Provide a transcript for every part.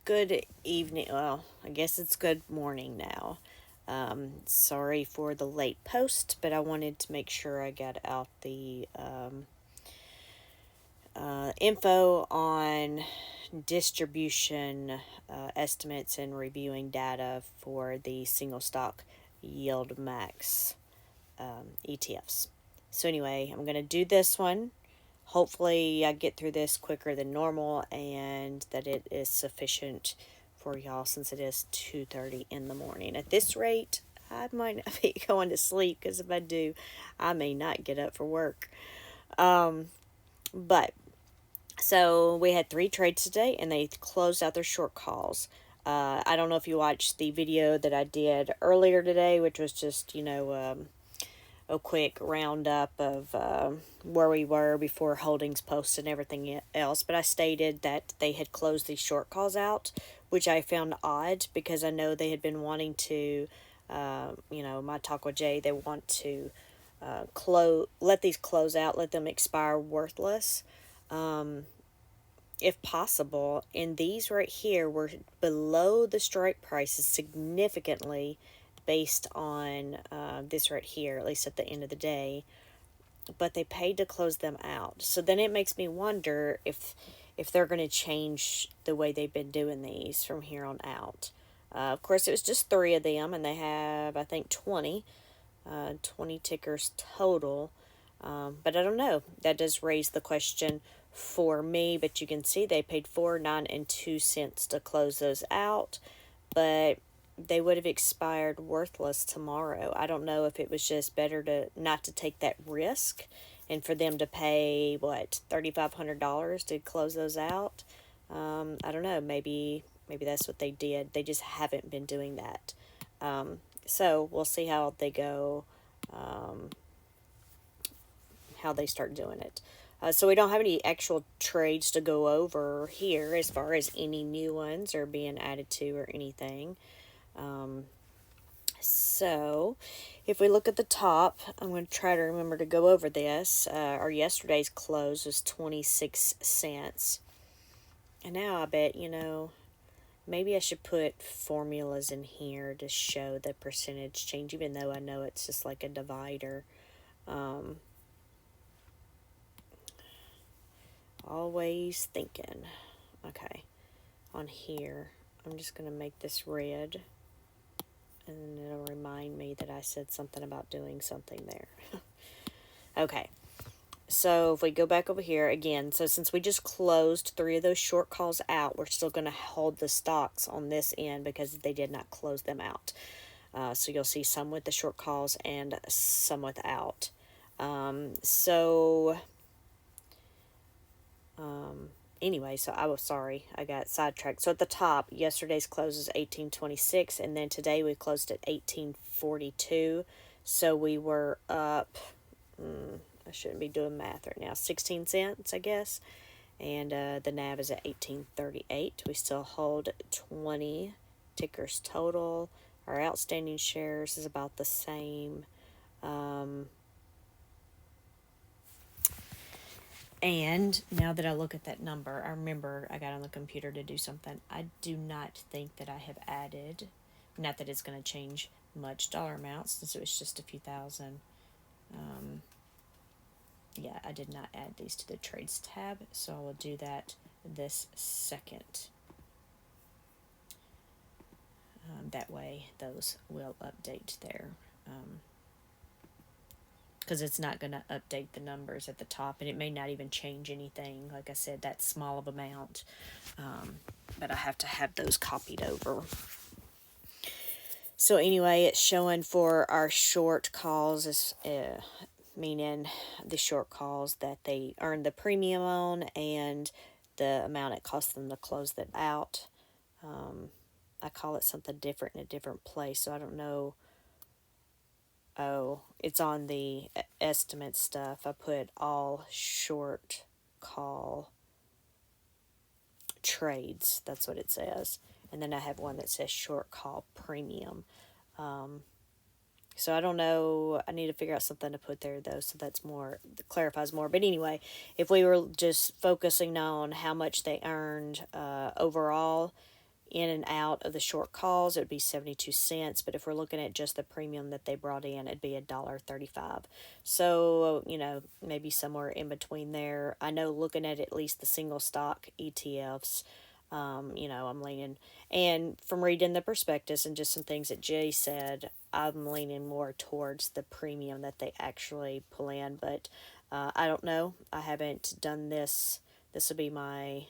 Good evening. Well, I guess it's good morning now. Sorry for the late post, but I wanted to make sure I got out the info on distribution estimates and reviewing data for the single stock YieldMax ETFs. So, anyway, I'm going to do this one. Hopefully, I get through this quicker than normal and that it is sufficient for y'all since it is 2:30 in the morning. At this rate, I might not be going to sleep because if I do, I may not get up for work. But so we had 3 trades today and they closed out their short calls. I don't know if you watched the video that I did earlier today, which was just, a quick roundup of where we were before holdings post and everything else. But I stated that they had closed these short calls out, which I found odd because I know they had been wanting to, my talk with Jay, they want to let these close out, let them expire worthless. If possible, and these right here were below the strike prices significantly based on this right here, at least at the end of the day, but they paid to close them out. So then it makes me wonder if they're going to change the way they've been doing these from here on out. Of course, it was just 3 of them, and they have, I think, 20 tickers total. But I don't know. That does raise the question for me, but you can see they paid 4, 9, and 2 cents to close those out, but they would have expired worthless tomorrow. I don't know if it was just better to not to take that risk and for them to pay, $3,500 to close those out. I don't know. Maybe that's what they did. They just haven't been doing that. So we'll see how they go, how they start doing it. So we don't have any actual trades to go over here as far as any new ones are being added to or anything. So if we look at the top, I'm going to try to remember to go over this. Our yesterday's close was 26 cents. And now I bet, maybe I should put formulas in here to show the percentage change, even though I know it's just like a divider. Always thinking. Okay, on here, I'm just going to make this red, and it'll remind me that I said something about doing something there. Okay, so if we go back over here again, so since we just closed 3 of those short calls out, we're still going to hold the stocks on this end because they did not close them out. So you'll see some with the short calls and some without. Anyway, so I was sorry, I got sidetracked. So at the top, yesterday's close is 18.26, and then today we closed at 18.42. So we were up, I shouldn't be doing math right now, 16 cents, I guess. And the NAV is at 18.38. We still hold 20 tickers total. Our outstanding shares is about the same. And now that I look at that number, I remember I got on the computer to do something. I do not think that I have added, not that it's going to change much dollar amounts since it was just a few thousand. Yeah, I did not add these to the trades tab, so I will do that this second. That way those will update there. Because it's not going to update the numbers at the top, and it may not even change anything. Like I said, that small of amount, but I have to have those copied over. So anyway, it's showing for our short calls, is meaning the short calls that they earned the premium on and the amount it cost them to close that out. I call it something different in a different place, so I don't know. Oh, it's on the estimate stuff. I put all short call trades. That's what it says. And then I have one that says short call premium. So I don't know. I need to figure out something to put there though, so that's more clarifies more. But anyway, if we were just focusing on how much they earned overall in and out of the short calls, it would be 72 cents. But if we're looking at just the premium that they brought in, it'd be $1.35. So, maybe somewhere in between there. I know looking at least the single stock ETFs, I'm leaning, and from reading the prospectus and just some things that Jay said, I'm leaning more towards the premium that they actually pull in. But I don't know. I haven't done this. This will be my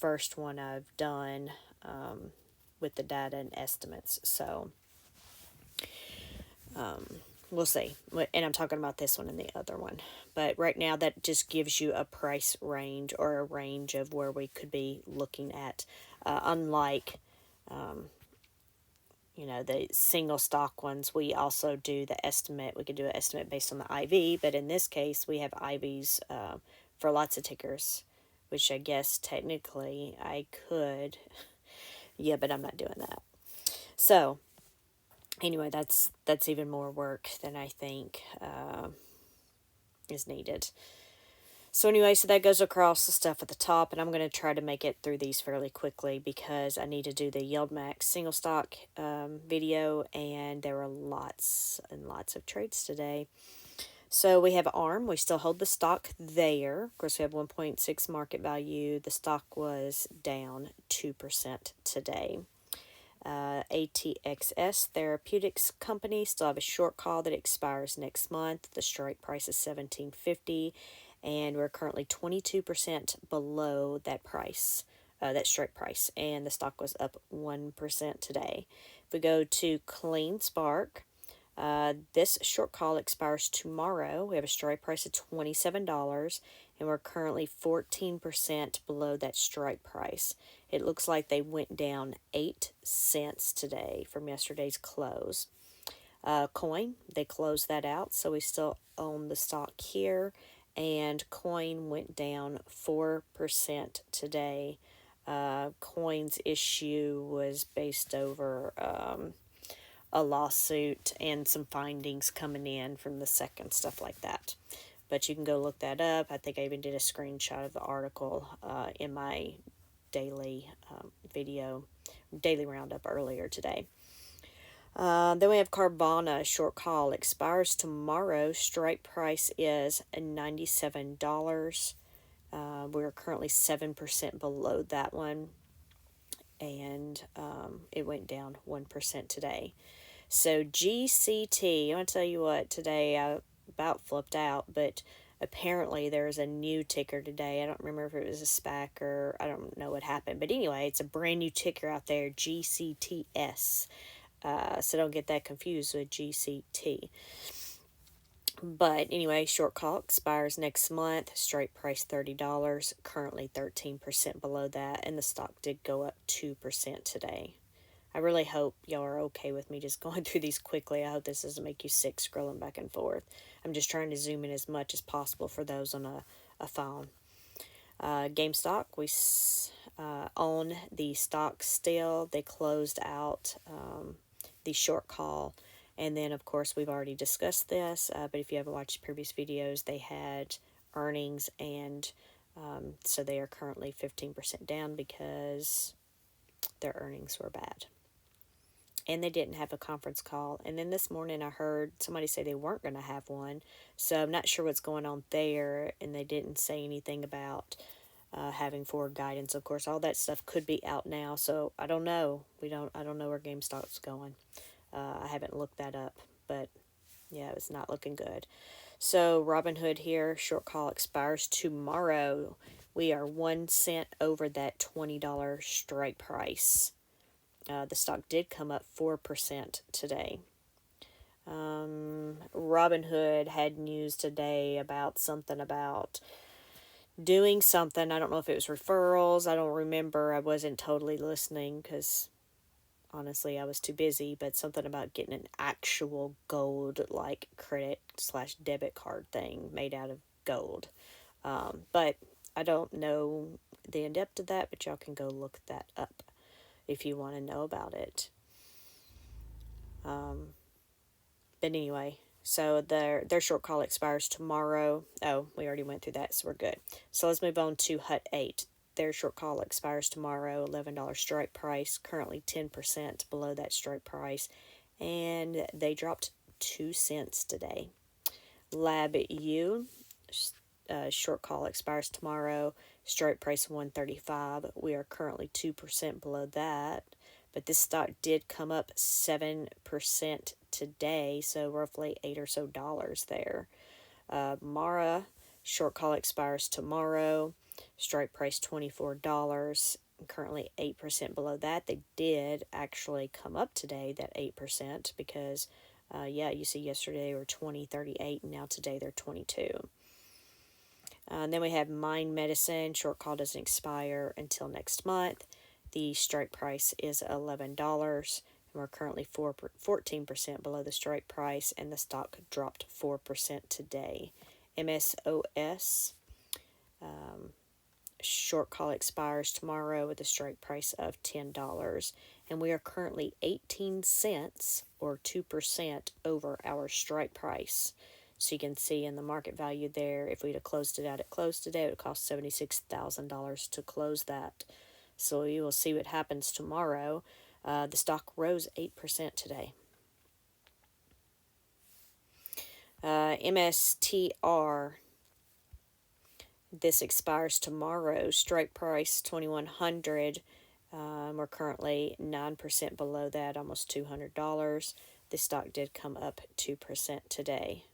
first one I've done with the data and estimates. So we'll see. And I'm talking about this one and the other one. But right now, that just gives you a price range or a range of where we could be looking at. Unlike, the single stock ones, we also do the estimate. We could do an estimate based on the IV. But in this case, we have IVs for lots of tickers, which I guess technically I could. Yeah, but I'm not doing that. So anyway, that's even more work than I think is needed. So anyway, so that goes across the stuff at the top, and I'm going to try to make it through these fairly quickly because I need to do the YieldMax single stock video, and there were lots and lots of trades today. So we have ARM. We still hold the stock there. Of course, we have 1.6 market value. The stock was down 2% today. ATXS Therapeutics Company still have a short call that expires next month. The strike price is $17.50, and we're currently 22% below that price, that strike price, and the stock was up 1% today. If we go to Clean Spark, this short call expires tomorrow. We have a strike price of $27, and we're currently 14% below that strike price. It looks like they went down 8 cents today from yesterday's close. Coin, they closed that out, so we still own the stock here, and Coin went down 4% today. Coin's issue was based over a lawsuit and some findings coming in from the second, stuff like that. But you can go look that up. I think I even did a screenshot of the article in my daily daily roundup earlier today. Then we have Carvana short call expires tomorrow. Strike price is $97. We're currently 7% below that one, and it went down 1% today. So GCT, I want to tell you what, today I about flipped out, but apparently there's a new ticker today. I don't remember if it was a SPAC or I don't know what happened. But anyway, it's a brand new ticker out there, GCTS. So don't get that confused with GCT. But anyway, short call expires next month. Straight price $30. Currently 13% below that. And the stock did go up 2% today. I really hope y'all are okay with me just going through these quickly. I hope this doesn't make you sick scrolling back and forth. I'm just trying to zoom in as much as possible for those on a phone. GameStop, we own the stock still. They closed out the short call. And then, of course, we've already discussed this. But if you haven't watched previous videos, they had earnings. And so they are currently 15% down because their earnings were bad. And they didn't have a conference call. And then this morning I heard somebody say they weren't going to have one. So I'm not sure what's going on there. And they didn't say anything about having forward guidance. Of course, all that stuff could be out now. So I don't know. I don't know where GameStop's going. I haven't looked that up. But yeah, it's not looking good. So Robinhood here, short call expires tomorrow. We are 1 cent over that $20 strike price. The stock did come up 4% today. Robinhood had news today about something about doing something. I don't know if it was referrals. I don't remember. I wasn't totally listening because honestly I was too busy. But something about getting an actual gold like credit/debit card thing made out of gold. But I don't know the in-depth of that. But y'all can go look that up if you want to know about it. But anyway, so their short call expires tomorrow. Oh, we already went through that, so we're good. So let's move on to Hut 8. Their short call expires tomorrow, $11 strike price, currently 10% below that strike price, and they dropped 2 cents today. Lab U, short call expires tomorrow, strike price 135. We are currently 2% below that, but this stock did come up 7% today, so roughly $8 or so there. Mara, short call expires tomorrow, strike price $24, currently 8% below that. They did actually come up today, that 8%, because you see yesterday they were 20.38, and now today they're 22. And then we have Mind Medicine. Short call doesn't expire until next month. The strike price is $11, and we're currently 14% below the strike price, and the stock dropped 4% today. MSOS, short call expires tomorrow with a strike price of $10, and we are currently 18 cents or 2% over our strike price. So you can see in the market value there, if we'd have closed it out at close today, it would cost $76,000 to close that. So you will see what happens tomorrow. The stock rose 8% today. MSTR, this expires tomorrow. Strike price 2100. We're currently 9% below that, almost $200. The stock did come up 2% today.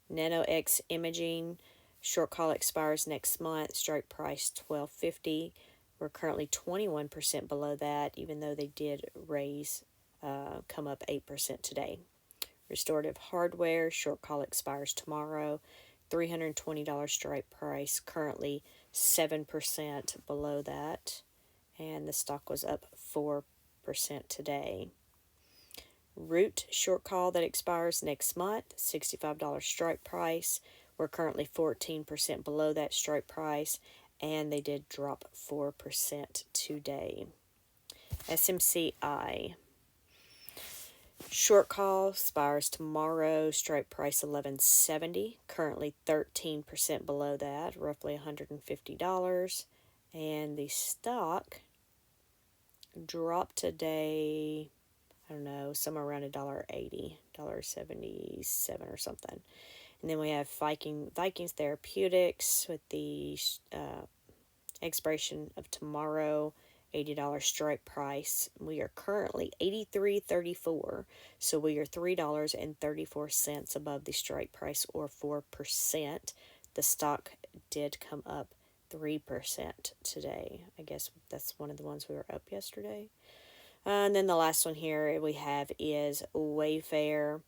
NanoX Imaging, short call expires next month. Strike price $12.50. We're currently 21% below that, even though they did come up 8% today. Restorative Hardware, short call expires tomorrow. $320 strike price, currently 7% below that, and the stock was up 4% today. Root, short call that expires next month, $65 strike price. We're currently 14% below that strike price, and they did drop 4% today. SMCI, short call expires tomorrow, strike price $11.70, currently 13% below that, roughly $150, and the stock dropped today, I don't know, somewhere around $1.80, $1.77 or something. And then we have Vikings Therapeutics with the expiration of tomorrow, $80 strike price. We are currently $83.34, so we are $3.34 above the strike price, or 4%. The stock did come up 3% today. I guess that's one of the ones we were up yesterday. And then the last one here we have is Wayfair.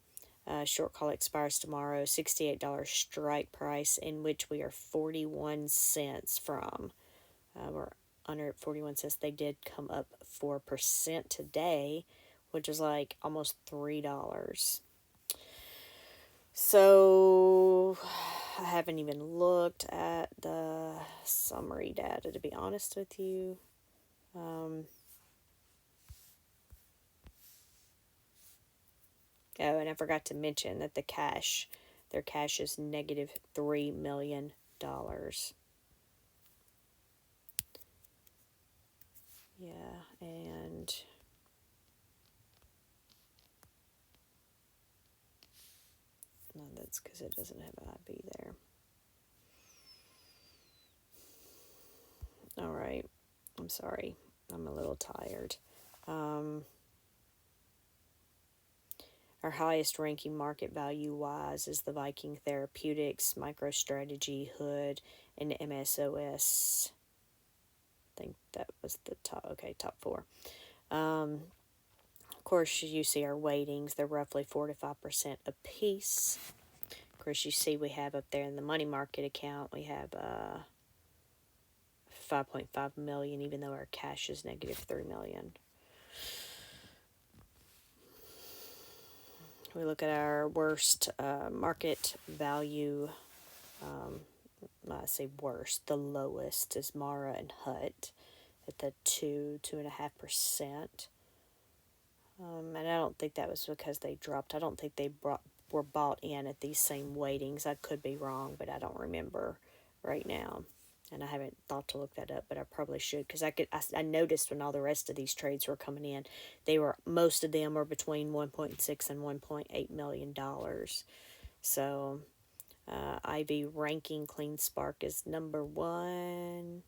Short call expires tomorrow, $68 strike price, in which we are 41 cents from. We're under 41 cents. They did come up 4% today, which is like almost $3. So I haven't even looked at the summary data, to be honest with you. Oh, and I forgot to mention that their cash is negative $3 million. Yeah, and no, that's because it doesn't have IB there. All right, I'm sorry, I'm a little tired. Our highest ranking market value wise is the Viking Therapeutics, MicroStrategy, Hood, and MSOS. I think that was the top. Okay, top 4. Of course, you see our weightings. They're roughly 4 to 5% apiece. Of course, you see we have up there in the money market account, we have 5.5 million, even though our cash is negative 3 million. We look at our worst market value. I say worst, the lowest is Mara and Hut at the 2.5%. And I don't think that was because they dropped. I don't think they were bought in at these same weightings. I could be wrong, but I don't remember right now. And I haven't thought to look that up, but I probably should, because I noticed when all the rest of these trades were coming in, most of them were between 1.6 and 1.8 million dollars. So IV ranking Clean Spark is number 1.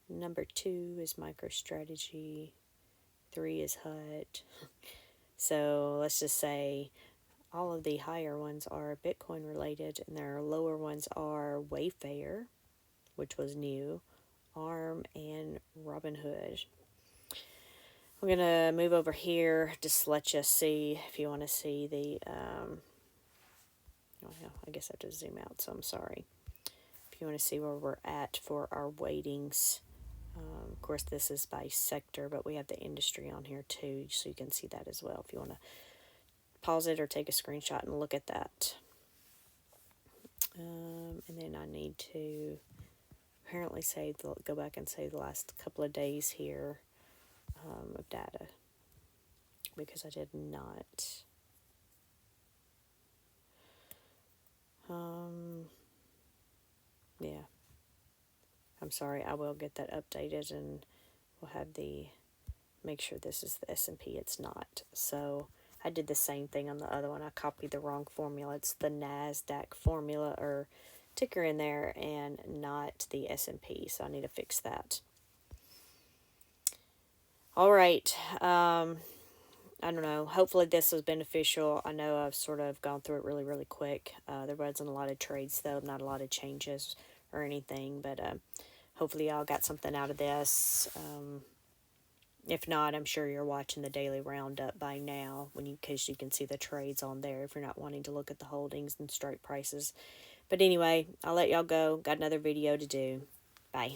Number 2 is MicroStrategy. 3 is HUT. So let's just say all of the higher ones are Bitcoin related, and their lower ones are Wayfair, which was new, ARM, and Robinhood. We're going to move over here just to let you see if you want to see the, I guess I have to zoom out, so I'm sorry. If you want to see where we're at for our weightings, of course this is by sector, but we have the industry on here too, so you can see that as well if you want to pause it or take a screenshot and look at that. And then I need to apparently go back and save the last couple of days here of data, because I did not. Yeah. I'm sorry, I will get that updated, and we'll have make sure this is the S&P. It's not. So I did the same thing on the other one. I copied the wrong formula. It's the NASDAQ formula or ticker in there and not the S&P. So I need to fix that. All right. I don't know. Hopefully this was beneficial. I know I've sort of gone through it really, really quick. There wasn't a lot of trades, though. Not a lot of changes or anything. But hopefully y'all got something out of this. If not, I'm sure you're watching the daily roundup by now, because you can see the trades on there if you're not wanting to look at the holdings and strike prices. But anyway, I'll let y'all go. Got another video to do. Bye.